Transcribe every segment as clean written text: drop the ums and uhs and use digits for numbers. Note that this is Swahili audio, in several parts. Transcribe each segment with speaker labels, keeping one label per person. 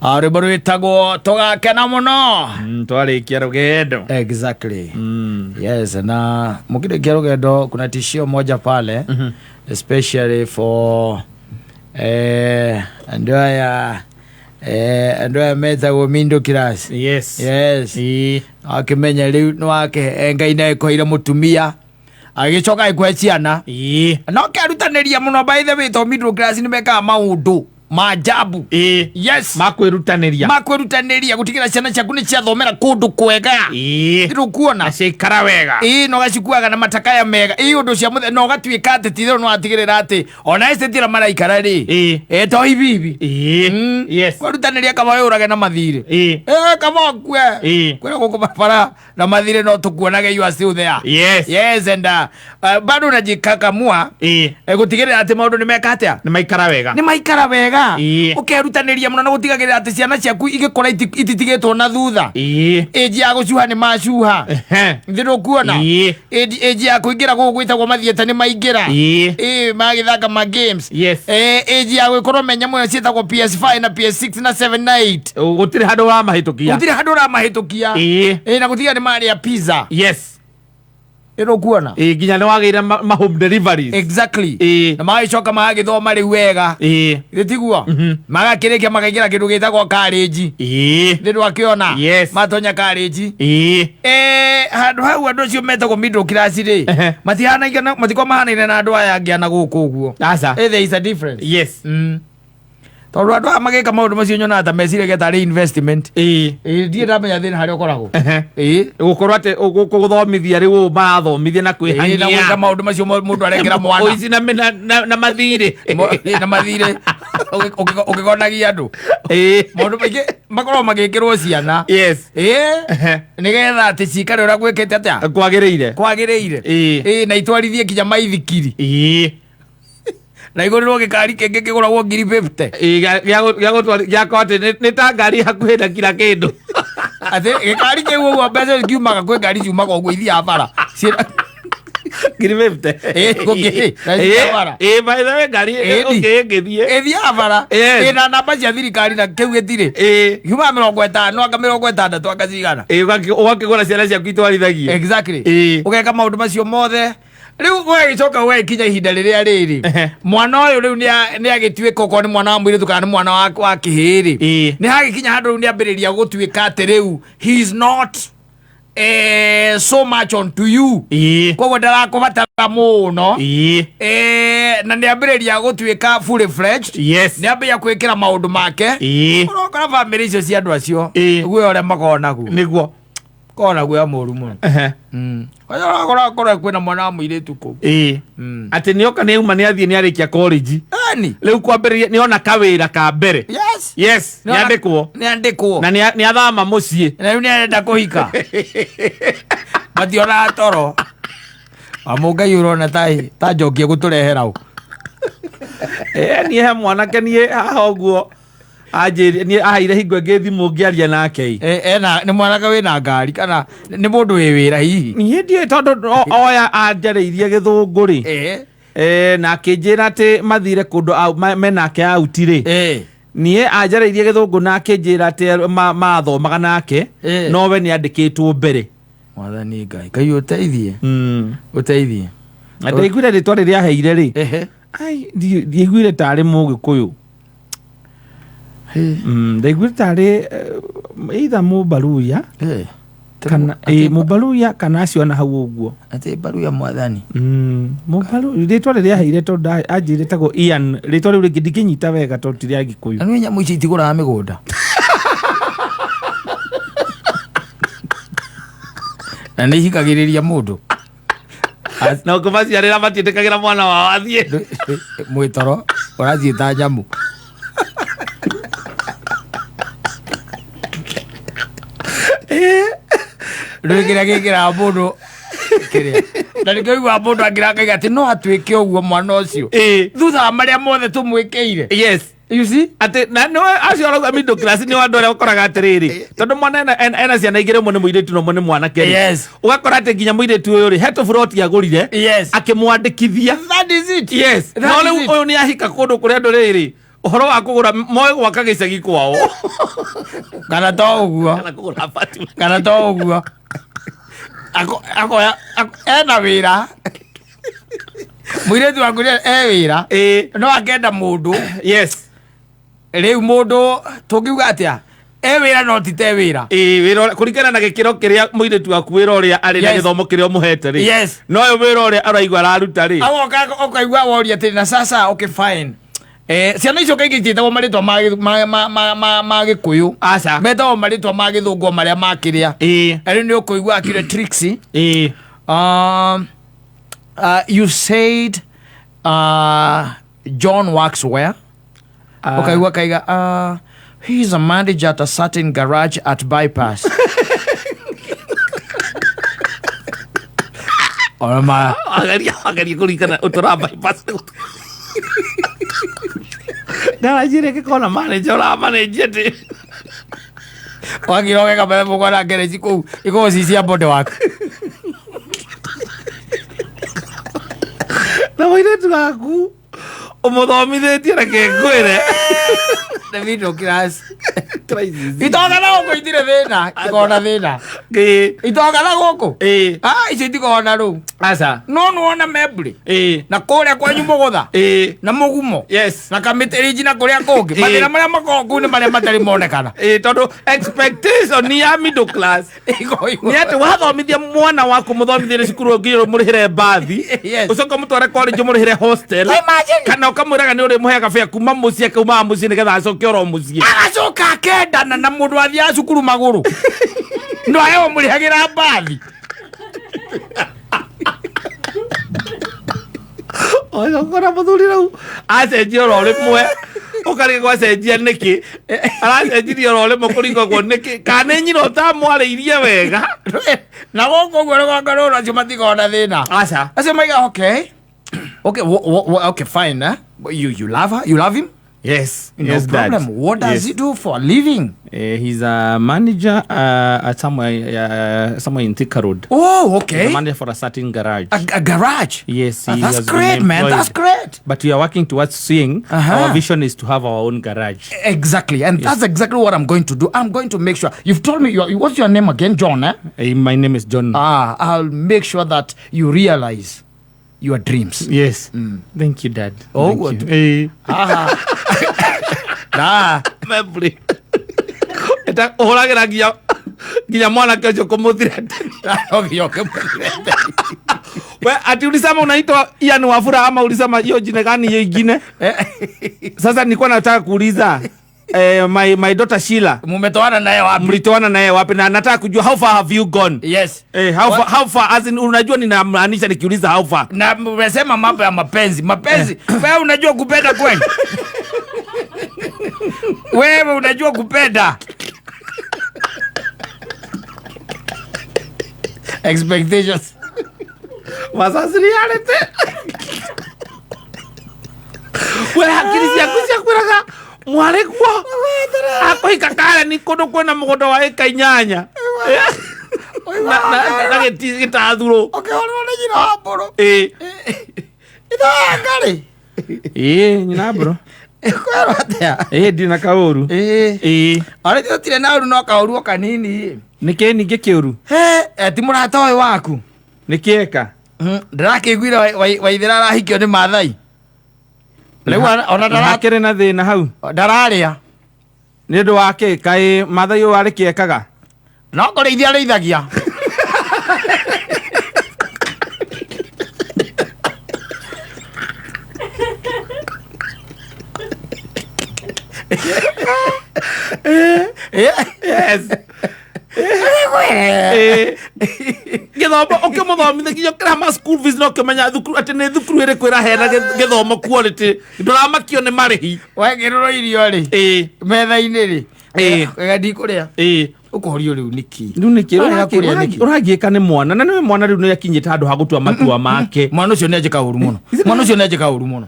Speaker 1: Rwimbo rwitagwo tugakena muno
Speaker 2: twarikia rugendo.
Speaker 1: Exactly. Yes, na mukirikia rugendo kuna tishio moja pale especially for andoya metagwo middle class.
Speaker 2: Yes.
Speaker 1: Akimenya riu nwake Ngai na koire mutumia agicoka ikwe ciana no kerutaniria muno by the way to middle class ni meka maundu maajabu. Yes, makwirutaniria gutigira ciana ciaku ni ciathomera kundu kwega ndiru kuona
Speaker 2: cikara wega
Speaker 1: no gacikuaga na matakaya mega undu cia muthe no gatuika ati tithero no atigirira ati ona estetira maraikara ri to hivi
Speaker 2: yes
Speaker 1: kwirutaniria kama urage na mathire kama kwe kwira gukubara na mathire no tukuonage you are still there. Yes and bado najikakamua gutigirira ati maundu ni meka atia
Speaker 2: ni maikara wega
Speaker 1: ukerutaniria muno na gutigagirira ati ciana ciaku igikora ititigitwo na thutha age ya gucuha ni macuha ndiru kuona age ya kuingira gugwitagwo mathieta ni maingira magithaka ma games age ya gwikorwo menya muno cietagwo PS5 na PS6 na 7 na 8
Speaker 2: gutire handu wa mahitukia
Speaker 1: na gutiga ni mari ya pizza.
Speaker 2: Yes,
Speaker 1: ero kuona
Speaker 2: ginya ni wagira ma home deliveries.
Speaker 1: Exactly. Na magicoka magithoma ri wega ritigua magakirekia makagira kindu gitagwo college ndiru akiona matonya college handu hau andu cio metagwo middle class ri matihana matiko mahana na andu aya angia na guku uguo there is a difference.
Speaker 2: Yes.
Speaker 1: Tondu andu amagika maundu macio nyona ta mecire geta reinvestment ndie ndamenya thina haria ukoragwo
Speaker 2: gukorwo ati guthomithia riu mathomithia na kwihania
Speaker 1: na gwika maundu macio mundu arekera mwana
Speaker 2: oici na mathire
Speaker 1: na mathire ukigonagia andu maundu maingi makorwo magikirwo ciana nigetha ati cikare uria gwikite atia kwagiriire na itwarithie kinya maithikiri na iguriro gikari kenge kiguragwo 50
Speaker 2: gya kote ni ta ngari hakuhe na kila kindu
Speaker 1: ati gikari kiu uguo mbeca kiumaga kwi ngari ciumaga uguo ithia bara
Speaker 2: 50 by the way ngari
Speaker 1: ithia bara na namba cia thirikari na kiu gitire kiuma 50 anga 60 akacigana
Speaker 2: ugakigura ciana ciaku itwarithagie.
Speaker 1: Exactly. Ugeka maundu macio mothe riu wegicoka wekinya ihinda riria riri mwana uyu riu ni agituika uko ni mwana wa mwiritu kana ni mwana wa kihiri ni hagikinya handu riu ni ambiriria gutuika ati riu he is not so much on to you koguo ndarakubatara muno na ni ambiriria gutuika fully fledged. Ni ambia kwikira maundu make urokora family icio cia andu acio gwe ore makona ku
Speaker 2: niguo
Speaker 1: kona gwe amuru muno akora kwena mwana wa mwiritu ku
Speaker 2: ati nioka ni uma ni athie ni arikia college riu kwambiriria ni ona kawira ka mbere. Yes ni andikwo na ni athama mucii
Speaker 1: na riu ni arenda kuhika mationa toro amungai urona ta njokie guturehera u
Speaker 2: ni he mwanake ni haha uguo ajiri ni ahaire hingo ngithimu ngiaria nake
Speaker 1: ni mwanaka wina ngari kana ni mundu wi wira hihi
Speaker 2: ni ndie tondu oya anjareirie githungu ri na akinjira ati mathire kundu menake auti ri ni anjareirie githungu na akinjira ati mathomaga nake nowe ni andikitwo mbere.
Speaker 1: Mwathani Ngai uteithie
Speaker 2: ndaiguire ritwa riria heire ri ai ndiiguire tari mugikuyu ndaiguire tari either mubaruya kana mubaruya kana acio na hau uguo
Speaker 1: ati baruya mwathani
Speaker 2: mubaru ritwa riria heire to anjire tago Ian ritwa riu ringi ndikinyita wega to tiri agikuyu
Speaker 1: na nyamu ici itiguraga migunda na ni hikagiriria mundu
Speaker 2: na kumaciarira matietikagira mwana wao athie
Speaker 1: mwitoro urathie ta nyamu Rwekira kikira mundu kiria na nikigwa mundu angiranga ati no atwike uguo mwana ucio thutha maria mothe tumwikiire. You see
Speaker 2: ati na no acio arauga middle class ni wandu aria ukoraga atiriri tondu mwana ena ciana igire mwe ni muiritu no mwe ni mwanake ugakora ati nginya muiritu uyu ri heto front agurire akimwandikithia.
Speaker 1: That is it.
Speaker 2: No riu uyu ni ahika kundu kuria andu riri horo wa kugura moe gwaka gicagi kwao
Speaker 1: kana to uguo kana to uguo ako ena wira mwiretu waku wira no akenda mundu
Speaker 2: yes
Speaker 1: riu mundu tungiuga atia wira no tite wira
Speaker 2: wira kurikana na gikiro kiria mwiretu waku wira uria ari na githomo kiria muhete ri no wira uria araigwa araruta ri
Speaker 1: agoka okaigwa woria ati na sasa okay fine ciana icio kaingĩ itiĩtagwo marĩtwa ma gĩkũyũ
Speaker 2: aca
Speaker 1: metagwo marĩtwa ma gĩthũngũ marĩa makĩrĩa rĩu nĩ ũkũigua akĩre Trixie you said John Waxwell ukaigua kaiga he's a manager at a certain garage at Bypass orama
Speaker 2: agaria kurikana utora Bypass garage ke kona manager la manager ti
Speaker 1: wagiroge kabele mukona garage ku iko sisi abote wako
Speaker 2: na wairetu gaku umuthomithitie reke ngwire
Speaker 1: David Okiras itoga na goko itire thina ikona thina itoga na goko icio itikona ru
Speaker 2: aca
Speaker 1: no nuona membri na kuria kwanyu mugutha na mugumo na kamiteriji na kuria kungi mathira maria makongu ni maria matari monekana
Speaker 2: tondu expectation ni ya middle class ni ati wathomithia mwana waku muthomithie cukuru ngiro murihire bathi ucoka mutware college murihire hostel kana ukamwiraga ni uri muhega fare kuma mucie kuma mucie nigetha acoke oro mucie
Speaker 1: agacoka akendana na mundu athia cukuru maguru ndo ayo murihagira bathi
Speaker 2: oyo kora muthuri rau acenjia oro rimwe ukari gwacenjia niki aracenjirie oro rimwe kuringagwo niki kana nyina utamwariirie wega
Speaker 1: na goko guo rwangaro acio matigona thina
Speaker 2: aca
Speaker 1: acio maiga okay okay fine you love her, you love him.
Speaker 2: Yes,
Speaker 1: No
Speaker 2: yes,
Speaker 1: problem.
Speaker 2: Dad.
Speaker 1: What does he do for a living?
Speaker 2: He's a manager at somewhere in Thika Road.
Speaker 1: Oh, okay.
Speaker 2: He's a manager for a certain garage.
Speaker 1: A garage?
Speaker 2: Yes.
Speaker 1: That's great, man. That's great.
Speaker 2: But we are working towards seeing our vision is to have our own garage.
Speaker 1: Exactly. And that's exactly what I'm going to do. I'm going to make sure. You've told me, what's your name again? John, eh?
Speaker 2: My name is John.
Speaker 1: I'll make sure that you realize your dreams.
Speaker 2: Yes. Thank you, Dad.
Speaker 1: Oh,
Speaker 2: thank
Speaker 1: good.
Speaker 2: You. Hey.
Speaker 1: Memory.
Speaker 2: Eta ohragira nginya mwana kesho kumuthira. We ati ulisema unaitwa Ian Wafula ama ulisema hiyo jina gani hiyo ingine? Sasa nilikuwa nataka kuuliza my daughter Sheila.
Speaker 1: Mumetoana naye wapi?
Speaker 2: Mlitoana naye wapi? Na nataka kujua how far have you gone?
Speaker 1: Yes.
Speaker 2: How far as in, unajua ninamaanisha nikiuliza how far.
Speaker 1: Na umesema mambo ya mapenzi. Wewe unajua kupenda kweli? Wewe unajua kupenda? Expectations.
Speaker 2: Masasi reality. Wewe hakiri cia kwiraga mwarekwa akoika kale ni kundu kwena mugondo wa eka 8 na gitathuro
Speaker 1: Okay, ona nyina wa mburu ngari
Speaker 2: nyina bro
Speaker 1: kwero atia
Speaker 2: ndina kauru
Speaker 1: ari tire na uru no kauru kanini
Speaker 2: niki ningi kiuru
Speaker 1: ti murata oy waku
Speaker 2: nikieka
Speaker 1: ndarakiguira waithira arahikio ni mathai Lewa ona
Speaker 2: ndarakere na thina hau
Speaker 1: ndararia
Speaker 2: ni ndu wake kai mathai yo ari kiekaga
Speaker 1: no koreithia reithagia
Speaker 2: yes githomo ukimuthomithagia grammar school fees no kimenya thukuru ati ni thukuru iri kwira hena githomo quality nduramakio ni marihi
Speaker 1: wegiriro irio ri metha-ini ri gadi kuria ukorio riu niki
Speaker 2: uragieka ni mwana na niwe mwana riu ni akinyite handu ha gutua matua make
Speaker 1: mwana ucio ni ajika uru muno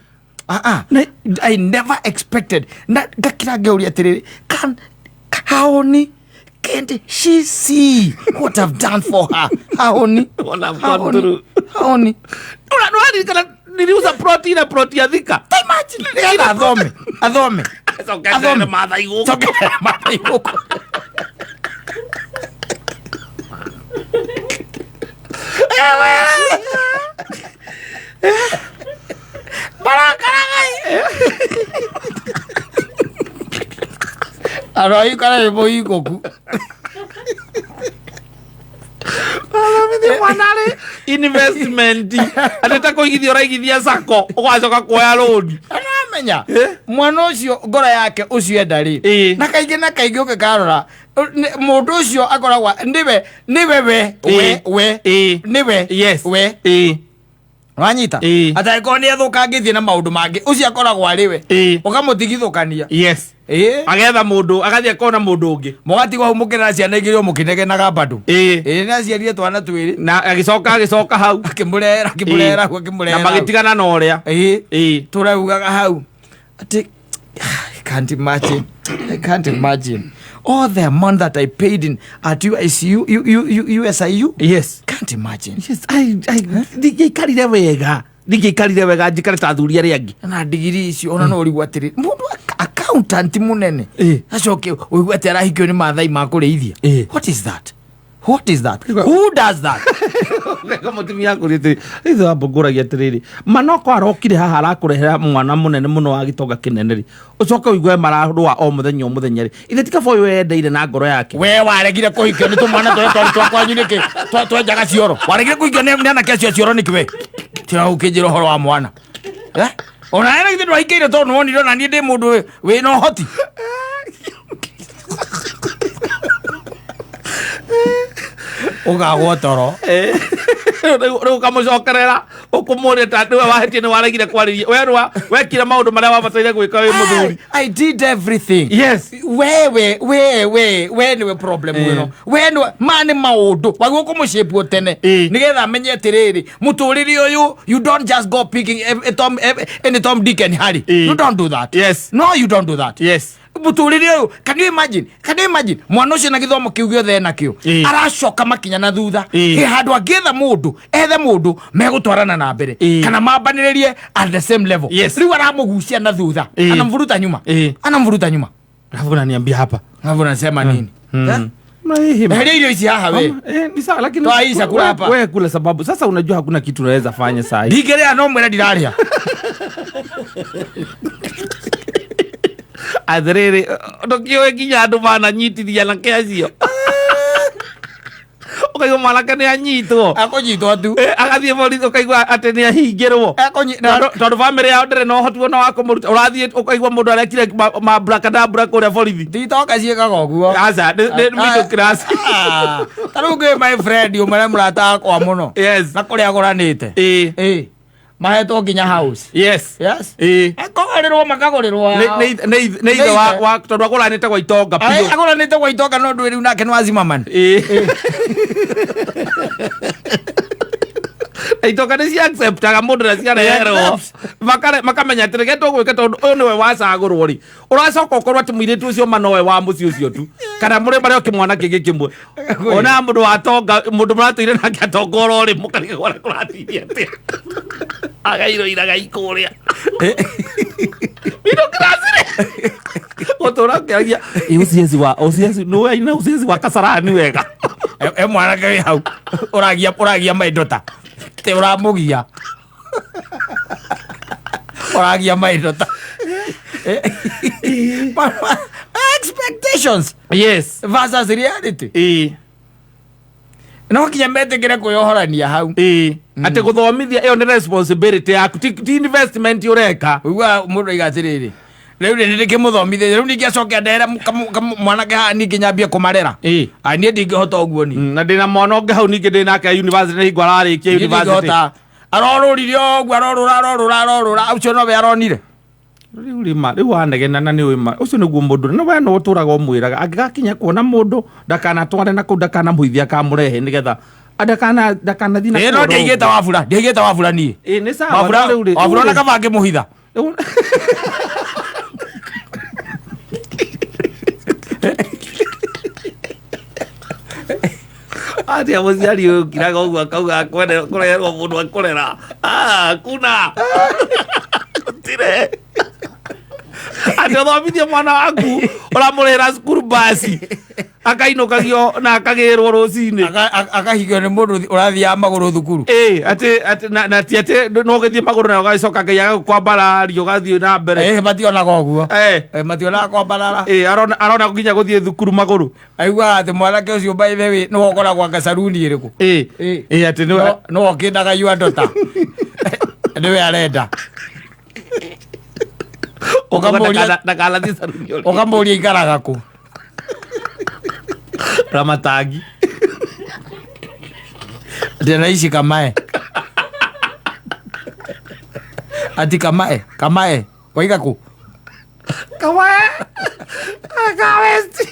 Speaker 1: I never expected na gakira ngeuria atiriri haoni can't she see what I've done for her? Haoni.
Speaker 2: What I've gone through.
Speaker 1: Haoni.
Speaker 2: niliuza ploti na ploti ya Thika.
Speaker 1: Imagine ila athome
Speaker 2: Sokete matha iguko.
Speaker 1: Aroi kana ibo ikoku.
Speaker 2: Mwanare investment ateta kuigithia raigithia sako ugacoka kuoya loan
Speaker 1: aramenya mwana ucio ngora yake ucio endari na kaingi ukikarora mundu ucio akoragwa niwe we wanyita ataiko ni athukangitie na maundu mangi ucio akoragwa riwe ukamutigithukania
Speaker 2: agetha mundu agathie kona mundu ungi
Speaker 1: mugatigwa humukira ciana igiri mukinegenaga bado ni aciarire twana twiri
Speaker 2: na agicoka hau
Speaker 1: akimurera
Speaker 2: na magitigana na uria
Speaker 1: turaugaga hau ati I can't imagine all the amount that I paid in at USIU.
Speaker 2: Yes,
Speaker 1: can't imagine.
Speaker 2: Yes, ndigikarire wega njikare ta thuri aria angi
Speaker 1: na digiri icio ona no urigwa atiri mundu accountant munene acoke uigwa ati arahikio ni mathai ma kureithia. What is that? Who does that?
Speaker 2: Mutumia kurite itho aboguragia atiriri manoko arokire haha arakurehera mwana munene muno wa gitonga kineneri ucoka uigwe mararwa o muthenya ri ithe tikabo wendeire na ngoro yake
Speaker 1: we waregire kuhikio ni tumwana twa kwanyu niki twenjaga cioro waregire kuhikio ni anake acio cioro niki we tia ukijira horo wa mwana ona ena githe ndwahikeire tondu wonire na nie ndi mundu we no hoti ugagwo toro
Speaker 2: riu kamucokerera ukumurita niwe wahetie ni waregire kwariria werwa wekire maundu maria wabataire gwika wi muthuri.
Speaker 1: I did everything.
Speaker 2: Yes,
Speaker 1: we niwe problem wino we niwe mani maundu wagwo kumushape tene nigetha amenye atiriri muturiri uyu you don't just go picking any Tom Dick and Harry. You don't do that.
Speaker 2: Yes,
Speaker 1: no, you don't do that.
Speaker 2: Yes,
Speaker 1: muturiri uyu can you imagine mwana ucio na githomo kiu giothe nakio aracoka makinya na thutha handu angietha mundu ethe mundu megutwarana na mbere kana mambaniririe at the same level. Riu aramugucia na thutha anamvuruta nyuma
Speaker 2: alafu ananiambia hapa
Speaker 1: alafu anasema nini hiyo isi haha we
Speaker 2: ni sawa lakini
Speaker 1: toaisha kula hapa
Speaker 2: wewe kula sababu sasa unajua hakuna kitu unaweza fanya saa hii
Speaker 1: digerea no mwera diraria
Speaker 2: athiriri ndokio nginya andu mananyitithia na kiacio ukaigua mwanake ni anyitwo
Speaker 1: akunyitwo tu
Speaker 2: agathie borithi ukaigua ati ni ahingirwo tondu family yao ndire no hoti wona wa kumuruta urathie ukaigua mundu arekire mabrakadabra kuria borithi
Speaker 1: titoka ciekaga uguo
Speaker 2: aca ni middle class
Speaker 1: taruge my friend umare murata kwa muno na kuria aguranite mahetwo nginya house.
Speaker 2: Yes
Speaker 1: akogorirwo makagorirwo
Speaker 2: ne ithe wa tondu aguranite gwa itonga pio
Speaker 1: aguranite gwa itonga no ndwiri nake no azimaman
Speaker 2: itonga ni cia acceptaga mundu na ciareherwo makamenya atĩ reke tũgwĩke tondũ ũyũ nĩwe wacagũrwo rĩ ũracoka ũkorwo atĩ mũirĩtu ũcio ma nowe wa mũciĩ ũcio tu kana mũrĩ marĩ o kĩmwana kĩngĩ kĩmwe ona mũndũ watonga mũndũ mũratũire nake atonga oro rĩ mũkarige kũrĩa kũratiria atĩa agairwo iragai kũrĩa middle class rĩ gũtũra ũkĩaria ũcieci nĩwe aina ũcieci wa Kasarani wega
Speaker 1: mwanake wĩ hau ũragia maindota te uramugia maindota expectations versus reality no kinya metekere kuyohorania hau
Speaker 2: ati guthomithia iyo ni responsibility yaku ti investment ureka
Speaker 1: uga mundu igatiriri riu ni ndikimuthomithia riu ningiacoka ndera mwanake ha ninginyambia kumarera nie ndingihota uguo ni
Speaker 2: na ndina mwana ungi hau ningi ndinake university hingo ararikia university
Speaker 1: aroruririe oguo arorura ucio nowe aronire
Speaker 2: riu wanegena na ni wima ucio niguo mundu no we no uturaga umwiraga angigakinya kuona mundu ndakanatware na kuu ndakanamuithia kamurehe nigetha ndakana thina
Speaker 1: no ndigita wabura nie
Speaker 2: ni sawa
Speaker 1: wabura na kaba ngimuhitha
Speaker 2: ati amuciari uyu kiraga uguo akauga kurerwo mundu akurera kuna tire ati othomithie mwana waku uramurira cukuru basi akainukagio na akagirwo rucini
Speaker 1: akahigio ni mundu urathia maguru thukuru
Speaker 2: ati no githie maguru na ugacoka ngai agakwambarario gathie na mbere
Speaker 1: mationaga uguo mationaga kwambarara
Speaker 2: arona nginya guthie thukuru maguru
Speaker 1: aigua ati mwanake ucio by the way no okoragwo anga saruni iriku
Speaker 2: ati
Speaker 1: no okindaga yua ndota niwe arenda ukamuria ikaraga ku
Speaker 2: Ramatagi
Speaker 1: ndena ici kamae ati kamae waiga ku
Speaker 2: kamae akawesti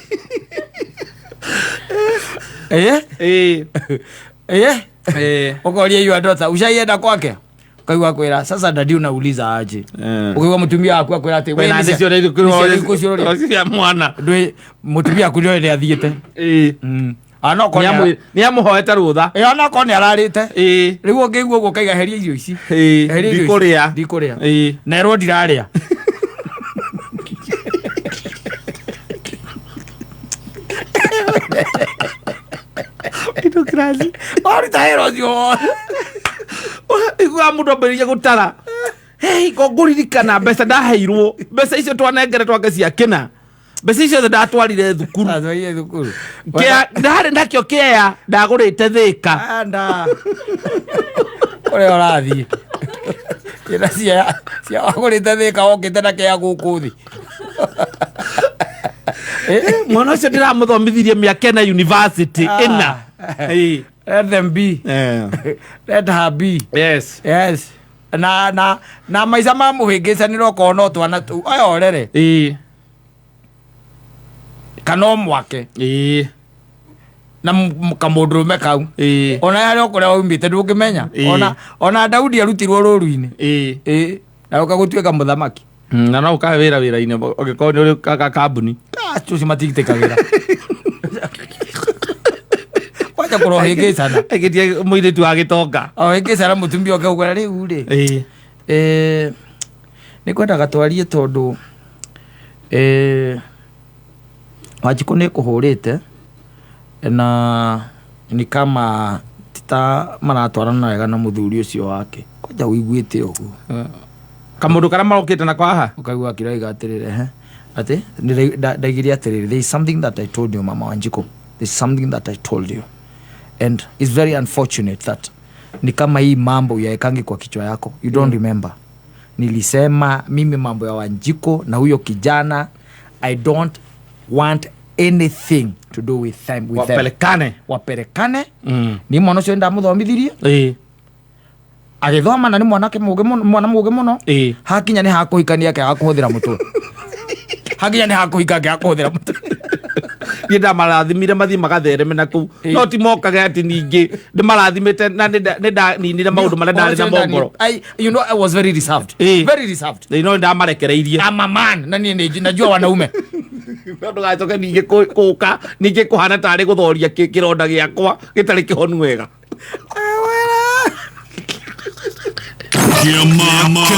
Speaker 1: ukoria yua ndota ushaienda kwake kaigua kwira sasa ndadi unauliza aje ukiwa mutumia waku akwira ati
Speaker 2: we nande cio ndio mwana
Speaker 1: ndwe mutumia waku ndio athiete anoko
Speaker 2: ni amuhoete rutha
Speaker 1: anoko ni ararite riu ungiguo guo kaiga heria irio ici ndikuria na ero ndiraria
Speaker 2: kitu krazi
Speaker 1: ori taero cio
Speaker 2: igua mundu ambiririe gutara ko nguririkana mbeca ndaheirwo mbeca icio twanengere twake cia kina mbeca icio ndatwarire thukuru ndarĩ nakĩo kĩea ndagũrĩte Thĩka
Speaker 1: ũrĩa ũrathiĩ kĩna cia wagũrĩte Thĩka okĩte na kĩea gũkũ thĩ
Speaker 2: mwana ũcio ndĩramũthomithirie mĩaka na university ĩna
Speaker 1: let them be let her be
Speaker 2: yes
Speaker 1: na maica ma mũhĩngĩcanĩra okorwo no twana tu aya orere kana omwake na kamũndũrũme kau ona yarĩ okũrĩa waumĩte ndũngĩmenya ona Daudi arutirwo rũru-inĩ na ũkagũtuĩka mũthamaki
Speaker 2: na no ũkahe wĩra wĩra-inĩ ũngĩkorwo nĩ ũrĩ kambuni
Speaker 1: cuci matigitĩkagĩra wacha kũrohĩngĩcana
Speaker 2: agĩtie mũirĩtu wa gĩtonga
Speaker 1: hĩngĩcana mũtumia ũkaugana rĩu rĩ nĩ kwendaga twarie tondũ Wanjikũ nĩ kũhũrĩte na ni kama tita maratwarana wega na mũthuri ũcio wake kwanja ũiguĩte ũguo
Speaker 2: kamũndũ karĩa marokĩte na kwaha
Speaker 1: ũkaigua akĩroiga atĩrĩrĩ ati ndaigire atĩrĩrĩ there is something that I told you mama Wanjikũ there is something that I told you and it's very unfortunate that ni kama hii mambo yaekangi kwa kichwa yako you don't remember nilisema mimi mambo ya Wanjikũ na huyo kijana I don't want anything to do with them waperekane ni mwana ũcio ndamũthomithirie agĩthoma na nĩ mwanake mwana mũgĩ mũno hakinya nĩ hakũhikania ke hakũhũthĩra mũtwe hakinya nĩ hakũhika ke hakũhũthĩra mũtwe
Speaker 2: niĩ ndamarathimire mathiĩ magathereme na kũu no ti mokage atĩ ningĩ ndĩmarathimĩte na nĩ ndaninire maũndũ marĩa ndarĩ na mongoro
Speaker 1: you know I was very reserved
Speaker 2: no ndamarekereirie
Speaker 1: I'm a man na niĩ najua wanaume
Speaker 2: ndũgacoke ningĩ kũũka ningĩ kũhana tarĩ gũthoria kĩronda gĩakwa gĩtarĩ kĩhonu wega